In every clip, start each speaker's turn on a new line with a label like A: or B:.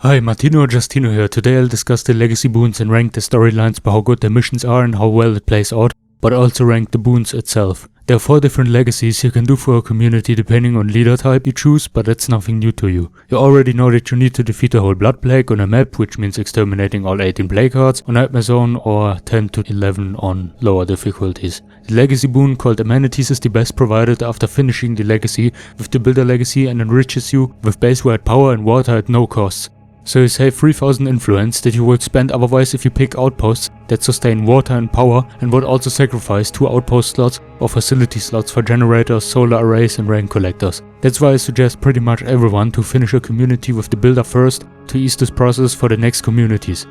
A: Hi, Martino or Justino here. Today I'll discuss the Legacy Boons and rank the storylines by how good their missions are and how well it plays out, but also rank the boons itself. There are 4 different legacies you can do for a community depending on leader type you choose, but that's nothing new to you. You already know that you need to defeat the whole blood plague on a map, which means exterminating all 18 play cards on Nightmare Zone or 10 to 11 on lower difficulties. The legacy boon called Amenities is the best provided after finishing the legacy with the Builder legacy and enriches you with base-wide power and water at no costs. So you save 3000 influence that you would spend otherwise if you pick outposts that sustain water and power, and would also sacrifice 2 outpost slots or facility slots for generators, solar arrays and rain collectors. That's why I suggest pretty much everyone to finish a community with the Builder first to ease this process for the next communities.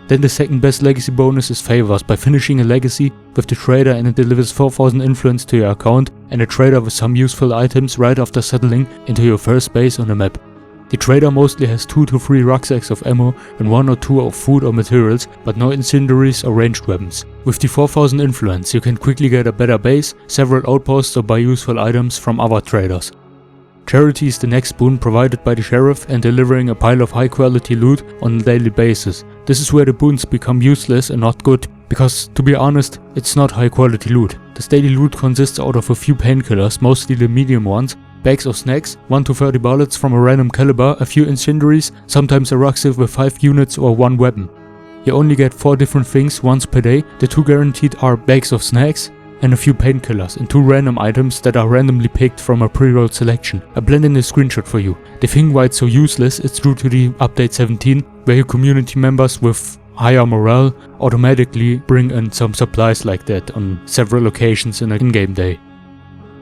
A: Then the second best legacy bonus is favors by finishing a legacy with the trader, and it delivers 4000 influence to your account and a trader with some useful items right after settling into your first base on the map. The trader mostly has 2 to 3 rucksacks of ammo and 1 or 2 of food or materials, but no incendiaries or ranged weapons. With the 4000 influence you can quickly get a better base, several outposts or buy useful items from other traders. Charity is the next boon provided by the sheriff and delivering a pile of high quality loot on a daily basis. This is where the boons become useless and not good, because to be honest, it's not high quality loot. The daily loot consists out of a few painkillers, mostly the medium ones, bags of snacks, 1 to 30 bullets from a random caliber, a few incendiaries, sometimes a rucksack with 5 units or 1 weapon. You only get 4 different things once per day. The 2 guaranteed are bags of snacks and a few painkillers, and 2 random items that are randomly picked from a pre-rolled selection. I blend in a screenshot for you. The thing why it's so useless is due to the update 17, where your community members with higher morale automatically bring in some supplies like that on several occasions in a in-game day.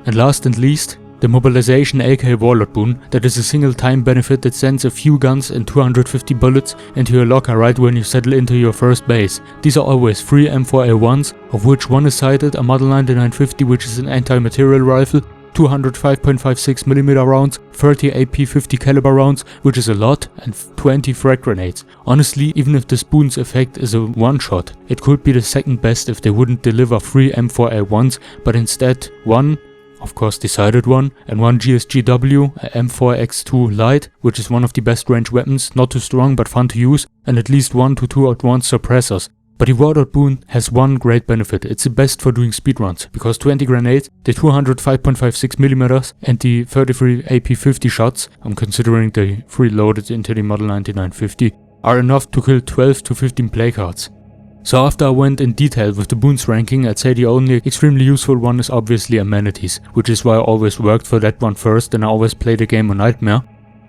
A: And last and least, the Mobilization aka Warlord boon, that is a single time benefit that sends a few guns and 250 bullets into your locker right when you settle into your first base. These are always 3 M4A1s, of which 1 is sighted, a Model 9950 which is an anti-material rifle, 200 5.56mm rounds, 30 AP50 caliber rounds, which is a lot, and 20 frag grenades. Honestly, even if this boon's effect is a one-shot, it could be the second best if they wouldn't deliver 3 M4A1s, but instead 1, of course decided one, and 1 GSGW, a M4X2 Light, which is one of the best range weapons, not too strong but fun to use, and at least 1 to 2 advanced suppressors. But the Warlord boon has one great benefit: it's the best for doing speedruns, because 20 grenades, the 200 5.56mm and the 33 AP50 shots, I'm considering the 3 loaded into the Model 9950, are enough to kill 12 to 15 play cards. So after I went in detail with the boons ranking, I'd say the only extremely useful one is obviously Amenities, which is why I always worked for that one first, and I always play the game on Nightmare.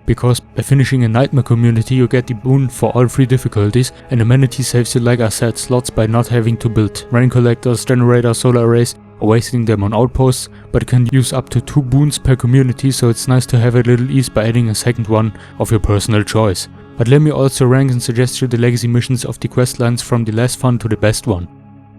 A: Because by finishing a Nightmare community you get the boon for all 3 difficulties, and Amenities saves you, like I said, slots by not having to build rain collectors, generators, solar arrays or wasting them on outposts, but it can use up to 2 boons per community, so it's nice to have a little ease by adding a second one of your personal choice. But let me also rank and suggest you the legacy missions of the quest lines from the less fun to the best one.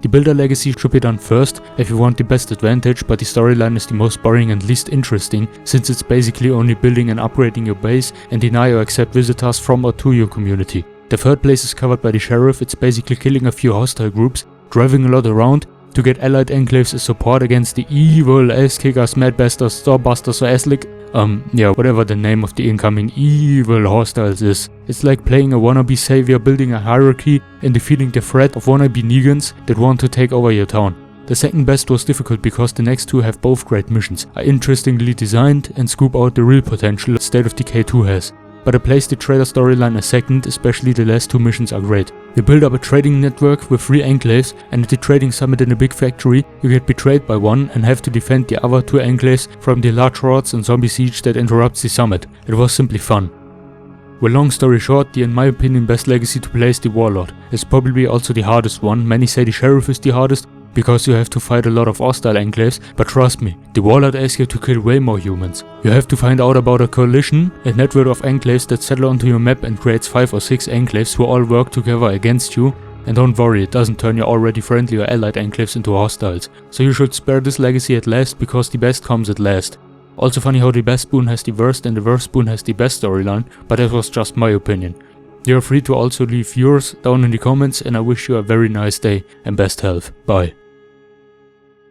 A: The Builder legacy should be done first if you want the best advantage, but the storyline is the most boring and least interesting, since it's basically only building and upgrading your base and deny or accept visitors from or to your community. The third place is covered by the sheriff. It's basically killing a few hostile groups, driving a lot around to get allied enclaves as support against the evil ass-kickers, mad-basters, store-busters or aslick. Whatever the name of the incoming evil hostiles is. It's like playing a wannabe savior, building a hierarchy and defeating the threat of wannabe Negans that want to take over your town. The second best was difficult because the next 2 have both great missions, are interestingly designed and scoop out the real potential that State of Decay 2 has. But I placed the trader storyline as second, especially the last 2 missions are great. You build up a trading network with 3 enclaves, and at the trading summit in a big factory you get betrayed by one and have to defend the other 2 enclaves from the large hordes and zombie siege that interrupts the summit. It was simply fun. Well, long story short, the in my opinion best legacy to play is the Warlord. It's probably also the hardest one. Many say the Sheriff is the hardest, because you have to fight a lot of hostile enclaves, but trust me, the Warlord asks you to kill way more humans. You have to find out about a coalition, a network of enclaves that settle onto your map and creates 5 or 6 enclaves who all work together against you, and don't worry, it doesn't turn your already friendly or allied enclaves into hostiles. So you should spare this legacy at last, because the best comes at last. Also funny how the best boon has the worst and the worst boon has the best storyline, but that was just my opinion. You're free to also leave yours down in the comments, and I wish you a very nice day and best health. Bye.